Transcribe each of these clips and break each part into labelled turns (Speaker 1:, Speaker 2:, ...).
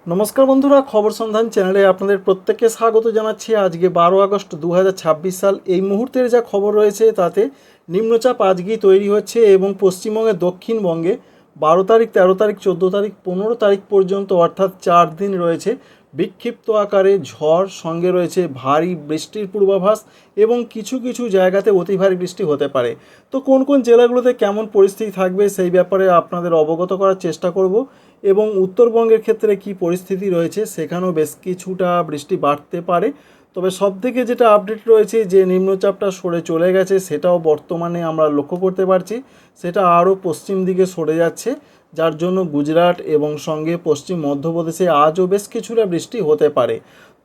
Speaker 1: নমস্কার বন্ধুরা, খবর সন্ধান চ্যানেলে আপনাদের প্রত্যেককে স্বাগত জানাচ্ছি। আজকে 12 আগস্ট 2026 সাল। এই মুহূর্তের যা খবর রয়েছে তাতে নিম্নচাপ আজকেই তৈরি হচ্ছে এবং পশ্চিমবঙ্গের দক্ষিণবঙ্গে 12 তারিখ, 13 তারিখ, 14 তারিখ, 15 তারিখ পর্যন্ত অর্থাৎ 4 দিন রয়েছে বিক্ষিপ্ত আকারে ঝড়, সঙ্গে রয়েছে ভারী বৃষ্টির পূর্বাভাস এবং কিছু কিছু জায়গাতে অতি ভারী বৃষ্টি হতে পারে। তো কোন কোন জেলাগুলোতে কেমন পরিস্থিতি থাকবে সেই ব্যাপারে আপনাদের অবগত করার চেষ্টা করব এবং উত্তরবঙ্গের ক্ষেত্রে কি পরিস্থিতি রয়েছে সেখানেও বেশ কিছুটা বৃষ্টি বাড়তে পারে। তবে সবথেকে যেটা আপডেট রয়েছে যে নিম্নচাপটা সরে চলে গেছে সেটাও বর্তমানে আমরা লক্ষ্য করতে পারছি, সেটা আরও পশ্চিম দিকে সরে যাচ্ছে, যার জন্য গুজরাট এবং সঙ্গে পশ্চিম মধ্যপ্রদেশে আজও বেশ কিছুটা বৃষ্টি হতে পারে।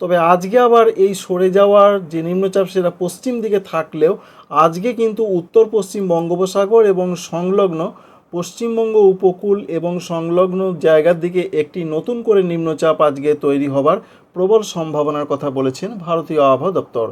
Speaker 1: তবে আজকে আবার এই সরে যাওয়ার যে নিম্নচাপ সেটা পশ্চিম দিকে থাকলেও আজকে কিন্তু উত্তর পশ্চিম বঙ্গোপসাগর এবং সংলগ্ন পশ্চিমবঙ্গ উপকূল এবং সংলগ্ন জায়গার দিকে একটি নতুন করে নিম্নচাপ আজকে তৈরি হবার প্রবল সম্ভাবনার কথা বলেছেন ভারতীয় আবহাওয়া দপ্তর।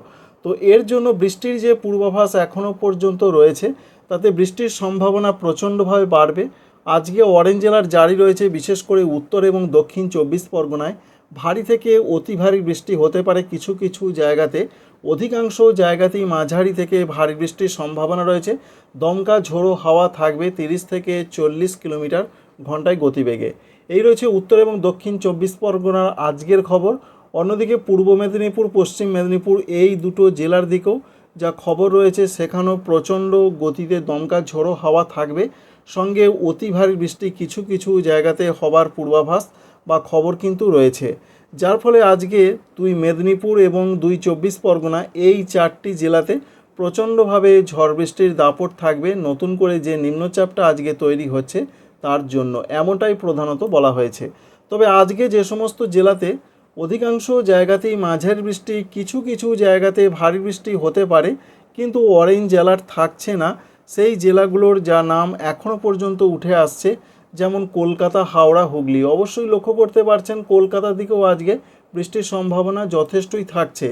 Speaker 1: তো এর জন্য বৃষ্টির যে পূর্বাভাস এখনও পর্যন্ত রয়েছে তাতে বৃষ্টির সম্ভাবনা প্রচণ্ডভাবে বাড়বে। আজকে অরেঞ্জ অ্যালার্ট জারি রয়েছে, বিশেষ করে উত্তর এবং দক্ষিণ 24 পরগনায় ভারী থেকে অতি ভারী বৃষ্টি হতে পারে কিছু কিছু জায়গাতে। অধিকাংশ জায়গাতেই মাঝারি থেকে ভারী বৃষ্টির সম্ভাবনা রয়েছে। দমকা ঝোড়ো হাওয়া থাকবে 30 থেকে 40 কিলোমিটার ঘন্টায় গতিবেগে। এই রয়েছে উত্তর এবং দক্ষিণ 24 পরগনার আজকের খবর। অন্যদিকে পূর্ব মেদিনীপুর, পশ্চিম মেদিনীপুর এই দুটো জেলার দিকেও যা খবর রয়েছে সেখানেও প্রচণ্ড গতিতে দমকা ঝোড়ো হাওয়া থাকবে, সঙ্গে অতি ভারী বৃষ্টি কিছু কিছু জায়গাতে হবার পূর্বাভাস বা খবর কিন্তু রয়েছে। যার ফলে আজকে দুই মেদিনীপুর এবং দুই 24 পরগনা এই চারটি জেলাতে প্রচণ্ডভাবে ঝড় বৃষ্টির দাপট থাকবে নতুন করে যে নিম্নচাপটা আজকে তৈরি হচ্ছে তার জন্য, এমনটাই প্রধানত বলা হয়েছে। তবে আজকে যে সমস্ত জেলাতে অধিকাংশ জায়গাতেই মাঝারি বৃষ্টি, কিছু কিছু জায়গাতে ভারী বৃষ্টি হতে পারে কিন্তু অরেঞ্জ অ্যালার্ট থাকছে না, সেই জেলাগুলোর যা নাম এখনও পর্যন্ত উঠে আসছে, যেমন কলকাতা, হাওড়া, হুগলি। অবশ্যই লক্ষ্য করতে পারছেন কলকাতার দিকেও আজকে বৃষ্টির সম্ভাবনা যথেষ্টই থাকছে।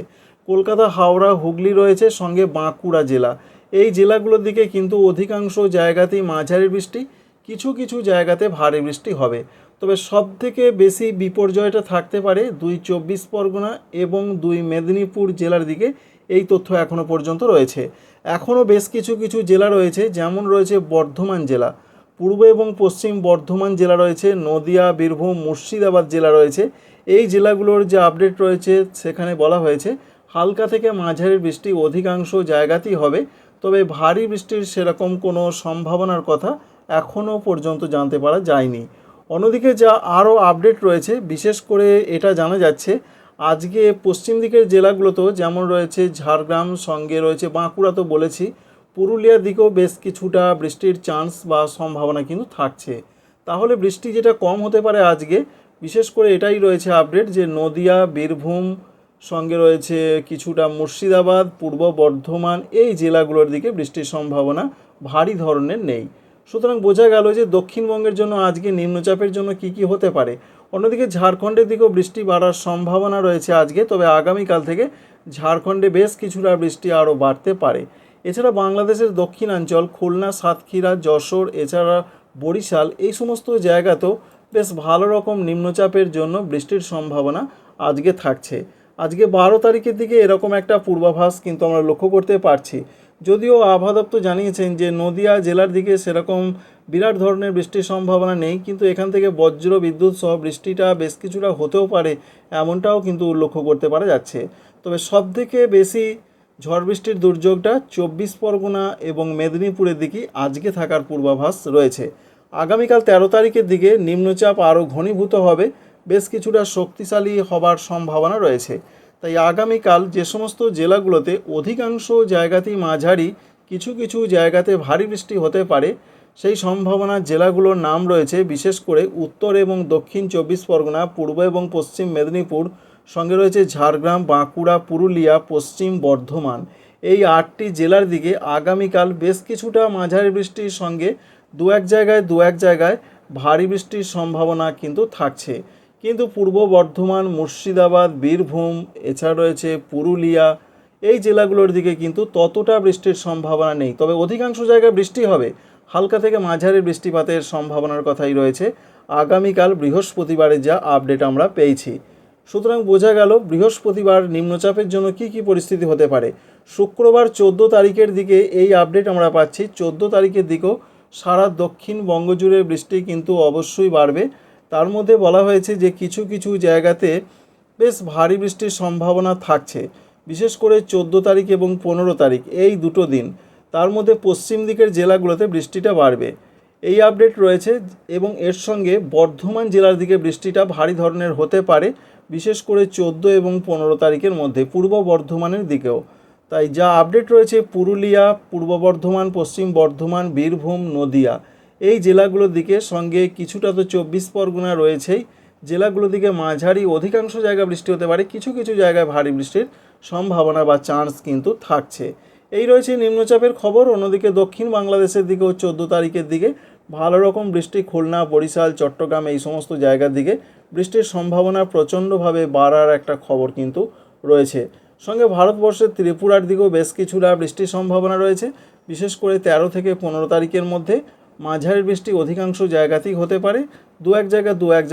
Speaker 1: কলকাতা, হাওড়া, হুগলি রয়েছে, সঙ্গে বাঁকুড়া জেলা। এই জেলাগুলোর দিকে কিন্তু অধিকাংশ জায়গাতেই মাঝারি বৃষ্টি, কিছু কিছু জায়গাতে ভারী বৃষ্টি হবে। তবে সবথেকে বেশি বিপর্যয়টা থাকতে পারে দুই 24 পরগনা এবং দুই মেদিনীপুর জেলার দিকে, এই তথ্য এখনও পর্যন্ত রয়েছে। এখনও বেশ কিছু কিছু জেলা রয়েছে, যেমন রয়েছে বর্ধমান জেলা, পূর্ব এবং পশ্চিম বর্ধমান জেলা রয়েছে, নদিয়া, বীরভূম, মুর্শিদাবাদ জেলা রয়েছে। এই জেলাগুলোর যে আপডেট রয়েছে সেখানে বলা হয়েছে হালকা থেকে মাঝারি বৃষ্টি অধিকাংশ জায়গাতেই হবে, তবে ভারী বৃষ্টির সেরকম কোনো সম্ভাবনার কথা এখনও পর্যন্ত জানতে পারা যায়নি। অন্যদিকে যা আরও আপডেট রয়েছে, বিশেষ করে এটা জানা যাচ্ছে আজকে পশ্চিম দিকের জেলাগুলোতেও যেমন রয়েছে ঝাড়গ্রাম, সঙ্গে রয়েছে বাঁকুড়া তো বলেছি, পুরুলিয়ার দিকেও বেশ কিছুটা বৃষ্টির চান্স বা সম্ভাবনা কিন্তু থাকছে। তাহলে বৃষ্টি যেটা কম হতে পারে আজকে, বিশেষ করে এটাই রয়েছে আপডেট যে নদিয়া, বীরভূম, সঙ্গে রয়েছে কিছুটা মুর্শিদাবাদ, পূর্ব বর্ধমান এই জেলাগুলোর দিকে বৃষ্টির সম্ভাবনা ভারী ধরনের নেই। সুতরাং বোঝা গেল যে দক্ষিণবঙ্গের জন্য আজকে নিম্নচাপের জন্য কি কি হতে পারে। অন্যদিকে ঝাড়খণ্ডের দিকেও বৃষ্টি বাড়ার সম্ভাবনা রয়েছে আজকে, তবে আগামীকাল থেকে ঝাড়খণ্ডে বেশ কিছুটা বৃষ্টি আরও বাড়তে পারে। এছাড়া বাংলাদেশের দক্ষিণাঞ্চল, খুলনা, সাতক্ষীরা, যশোর, এছাড়া বরিশাল এই সমস্ত জায়গাতেও বেশ ভালো রকম নিম্নচাপের জন্য বৃষ্টির সম্ভাবনা আজকে থাকছে। আজকে 12 তারিখের দিকে এরকম একটা পূর্বাভাস কিন্তু আমরা লক্ষ্য করতে পারছি। যদিও আবহাওয়া দপ্তর জানিয়েছেন যে নদিয়া জেলার দিকে সেরকম বিরাট ধরনের বৃষ্টির সম্ভাবনা নেই, কিন্তু এখান থেকে বজ্র বিদ্যুৎ সহ বৃষ্টিটা বেশ কিছুটা হতেও পারে, এমনটাও কিন্তু লক্ষ্য করতে পারা যাচ্ছে। তবে সবথেকে বেশি ঝড় বৃষ্টির দুর্যোগটা 24 পরগনা এবং মেদিনীপুরের দিকে আজকে থাকার পূর্বাভাস রয়েছে। আগামীকাল 13 তারিখের দিকে নিম্নচাপ আরও ঘনীভূত হবে, বেশ কিছুটা শক্তিশালী হবার সম্ভাবনা রয়েছে। তাই আগামীকাল যে সমস্ত জেলাগুলোতে অধিকাংশ জায়গাতেই মাঝারি, কিছু কিছু জায়গাতে ভারী বৃষ্টি হতে পারে সেই সম্ভাবনার জেলাগুলোর নাম রয়েছে, বিশেষ করে উত্তর এবং দক্ষিণ 24 পরগনা, পূর্ব এবং পশ্চিম মেদিনীপুর, সঙ্গে রয়েছে ঝাড়গ্রাম, বাঁকুড়া, পুরুলিয়া, পশ্চিম বর্ধমান। এই 8টি জেলার দিকে আগামীকাল বেশ কিছুটা মাঝারি বৃষ্টির সঙ্গে দু এক জায়গায় ভারী বৃষ্টির সম্ভাবনা কিন্তু থাকছে। কিন্তু পূর্ব বর্ধমান, মুর্শিদাবাদ, বীরভূম, এছাড়া রয়েছে পুরুলিয়া এই জেলাগুলোর দিকে কিন্তু ততটা বৃষ্টির সম্ভাবনা নেই, তবে অধিকাংশ জায়গায় বৃষ্টি হবে, হালকা থেকে মাঝারি বৃষ্টিপাতের সম্ভাবনার কথাই রয়েছে। আগামীকাল বৃহস্পতিবারের যা আপডেট আমরা পেয়েছি। সুতরাং বোঝা গেল বৃহস্পতিবার নিম্নচাপের জন্য কি কি পরিস্থিতি হতে পারে। শুক্রবার 14 তারিখের দিকে এই আপডেট আমরা পাচ্ছি। 14 তারিখের দিকেও সারা দক্ষিণবঙ্গ জুড়ে বৃষ্টি কিন্তু অবশ্যই বাড়বে। তার মধ্যে বলা হয়েছে যে কিছু কিছু জায়গাতে বেশ ভারী বৃষ্টির সম্ভাবনা থাকছে, বিশেষ করে 14 তারিখ এবং 15 তারিখ এই দুটো দিন। তার মধ্যে পশ্চিম দিকের জেলাগুলোতে বৃষ্টিটা বাড়বে, এই আপডেট রয়েছে। এবং এর সঙ্গে বর্ধমান জেলার দিকে বৃষ্টিটা ভারী ধরনের হতে পারে, বিশেষ করে 14 এবং 15 তারিখের মধ্যে পূর্ব বর্ধমানের দিকেও। তাই যা আপডেট রয়েছে পুরুলিয়া, পূর্ব বর্ধমান, পশ্চিম বর্ধমান, বীরভূম, নদিয়া এই জেলাগুলোর দিকে, সঙ্গে কিছুটা তো 24 পরগনা রয়েছেই, জেলাগুলোর দিকে মাঝারি অধিকাংশ জায়গায় বৃষ্টি হতে পারে, কিছু কিছু জায়গায় ভারী বৃষ্টির সম্ভাবনা বা চান্স কিন্তু থাকছে। এই রয়েছে নিম্নচাপের খবর। অন্যদিকে দক্ষিণ বাংলাদেশের দিকেও 14 তারিখের দিকে ভালো রকম বৃষ্টি, খুলনা, বরিশাল, চট্টগ্রাম এই সমস্ত জায়গার দিকে বৃষ্টির সম্ভাবনা প্রচণ্ডভাবে বাড়ার একটা খবর কিন্তু রয়েছে। সঙ্গে ভারতবর্ষের ত্রিপুরার দিকেও বেশ কিছুটা বৃষ্টির সম্ভাবনা রয়েছে, বিশেষ করে 13 থেকে 15 তারিখের মধ্যে মাঝারি বৃষ্টি অধিকাংশ জায়গাতেই হতে পারে। দু এক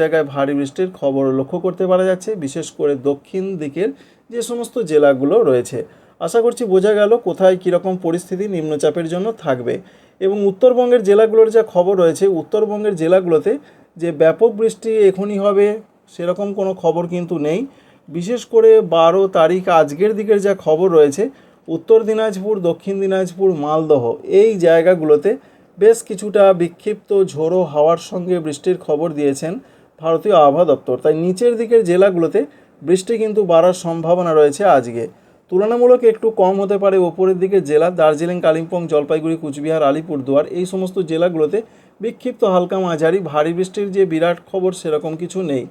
Speaker 1: জায়গায় ভারী বৃষ্টির খবর লক্ষ্য করতে পারা যাচ্ছে, বিশেষ করে দক্ষিণ দিকের যে সমস্ত জেলাগুলো রয়েছে। আশা করছি বোঝা গেল কোথায় কীরকম পরিস্থিতি নিম্নচাপের জন্য থাকবে। এবং উত্তরবঙ্গের জেলাগুলোর যা খবর রয়েছে, উত্তরবঙ্গের জেলাগুলোতে যে ব্যাপক বৃষ্টি এখনই হবে সেরকম কোনো খবর কিন্তু নেই। বিশেষ করে 12 তারিখ আজকের দিকের যা খবর রয়েছে, উত্তর দিনাজপুর, দক্ষিণ দিনাজপুর, মালদহ এই জায়গাগুলোতে বেশ কিছুটা বিক্ষিপ্ত ঝোড়ো হাওয়ার সঙ্গে বৃষ্টির খবর দিয়েছেন ভারতীয় আবহাওয়া দপ্তর। তাই নিচের দিকের জেলাগুলোতে বৃষ্টি কিন্তু বাড়ার সম্ভাবনা রয়েছে আজকে। তুলনামূলক একটু কম হতে পারে ওপরের দিকে জেলা, দার্জিলিং, কালিম্পং, জলপাইগুড়ি, কুচবিহার, আলিপুরদুয়ার এই সমস্ত জেলাগুলোতে বিক্ষিপ্ত হালকা মাঝারি ভারী বৃষ্টির যে বিরাট খবর সেরকম কিছু নেই।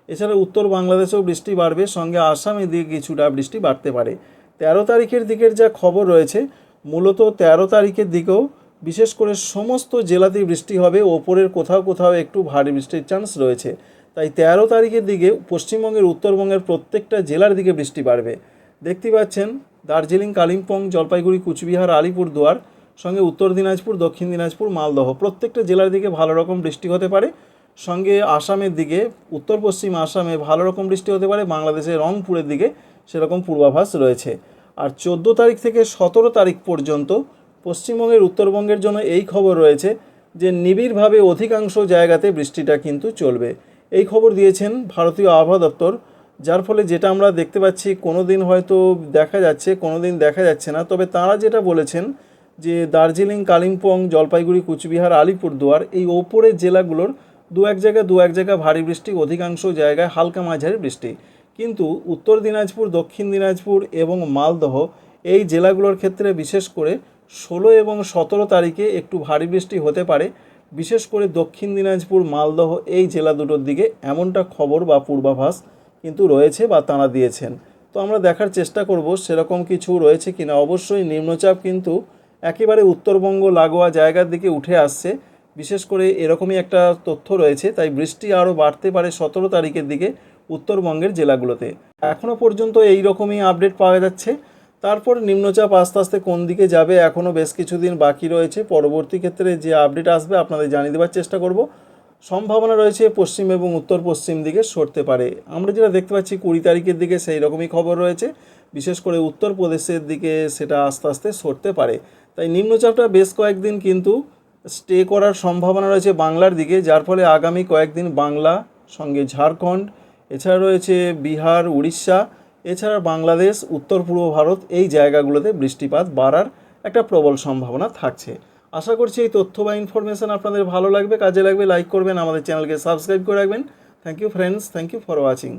Speaker 1: এছাড়া উত্তর বাংলাদেশেও বৃষ্টি বাড়বে, সঙ্গে আসামের দিকে কিছুটা বৃষ্টি বাড়তে পারে। 13 তারিখের দিকের যা খবর রয়েছে, মূলত 13 তারিখের দিকেও বিশেষ করে সমস্ত জেলাতেই বৃষ্টি হবে, ওপরের কোথাও কোথাও একটু ভারী বৃষ্টির চান্স রয়েছে। তাই 13 তারিখের দিকে পশ্চিমবঙ্গের, উত্তরবঙ্গের প্রত্যেকটা জেলার দিকে বৃষ্টি বাড়বে। দেখতে পাচ্ছেন দার্জিলিং, কালিম্পং, জলপাইগুড়ি, কুচবিহার, আলিপুরদুয়ার, সঙ্গে উত্তর দিনাজপুর, দক্ষিণ দিনাজপুর, মালদহ প্রত্যেকটা জেলার দিকে ভালো রকম বৃষ্টি হতে পারে। সঙ্গে আসামের দিকে, উত্তর পশ্চিম আসামে ভালো রকম বৃষ্টি হতে পারে। বাংলাদেশের রংপুরের দিকে সেরকম পূর্বাভাস রয়েছে। আর 14 তারিখ থেকে 17 তারিখ পর্যন্ত পশ্চিমবঙ্গের, উত্তরবঙ্গের জন্য এই খবর রয়েছে যে নিবিড়ভাবে অধিকাংশ জায়গাতে বৃষ্টিটা কিন্তু চলবে। এই খবর দিয়েছেন ভারতীয় আবহাওয়া দপ্তর, যার ফলে যেটা আমরা দেখতে পাচ্ছি কোনো দিন হয়তো দেখা যাচ্ছে, কোনো দিন দেখা যাচ্ছে না। তবে তাঁরা যেটা বলেছেন যে দার্জিলিং, কালিম্পং, জলপাইগুড়ি, কুচবিহার, আলিপুরদুয়ার এই ওপরের জেলাগুলোর দু এক জায়গায় ভারী বৃষ্টি, অধিকাংশ জায়গায় হালকা মাঝারি বৃষ্টি। কিন্তু উত্তর দিনাজপুর, দক্ষিণ দিনাজপুর এবং মালদহ এই জেলাগুলোর ক্ষেত্রে বিশেষ করে 16 এবং 17 তারিখে একটু ভারী বৃষ্টি হতে পারে, বিশেষ করে দক্ষিণ দিনাজপুর, মালদহ এই জেলা দুটোর দিকে এমনটা খবর বা পূর্বাভাস কিন্তু রয়েছে বা তাঁরা দিয়েছেন। তো আমরা দেখার চেষ্টা করব সেরকম কিছু রয়েছে কিনা। অবশ্যই নিম্নচাপ কিন্তু একেবারে উত্তরবঙ্গ লাগোয়া জায়গার দিকে উঠে আসছে, বিশেষ করে এরকমই একটা তথ্য রয়েছে। তাই বৃষ্টি আরও বাড়তে পারে 17 তারিখের দিকে উত্তরবঙ্গের জেলাগুলোতে। এখনও পর্যন্ত এই রকমই আপডেট পাওয়া যাচ্ছে। তারপর নিম্নচাপ আস্তে আস্তে কোন দিকে যাবে এখনও বেশ কিছুদিন বাকি রয়েছে। পরবর্তী ক্ষেত্রে যে আপডেট আসবে আপনাদের জানিয়ে দেওয়ার চেষ্টা করব। সম্ভাবনা রয়েছে পশ্চিম এবং উত্তর পশ্চিম দিকে সরতে পারে। আমরা যেটা দেখতে পাচ্ছি 20 তারিখের দিকে সেই রকমই খবর রয়েছে, বিশেষ করে উত্তরপ্রদেশের দিকে সেটা আস্তে আস্তে সরতে পারে। তাই নিম্নচাপটা বেশ কয়েকদিন কিন্তু স্টে করার সম্ভাবনা রয়েছে বাংলার দিকে, যার ফলে আগামী কয়েকদিন বাংলা, সঙ্গে ঝাড়খণ্ড, এছাড়া রয়েছে বিহার, উড়িষ্যা, এছাড়া বাংলাদেশ, উত্তর পূর্ব ভারত এই জায়গাগুলোতে বৃষ্টিপাত বাড়ার একটা প্রবল সম্ভাবনা থাকছে। আশা করছি এই তথ্য বা ইনফরমেশান আপনাদের ভালো লাগবে, কাজে লাগবে। লাইক করবেন, আমাদের চ্যানেলকে সাবস্ক্রাইব করে রাখবেন। Thank you friends, thank you for watching.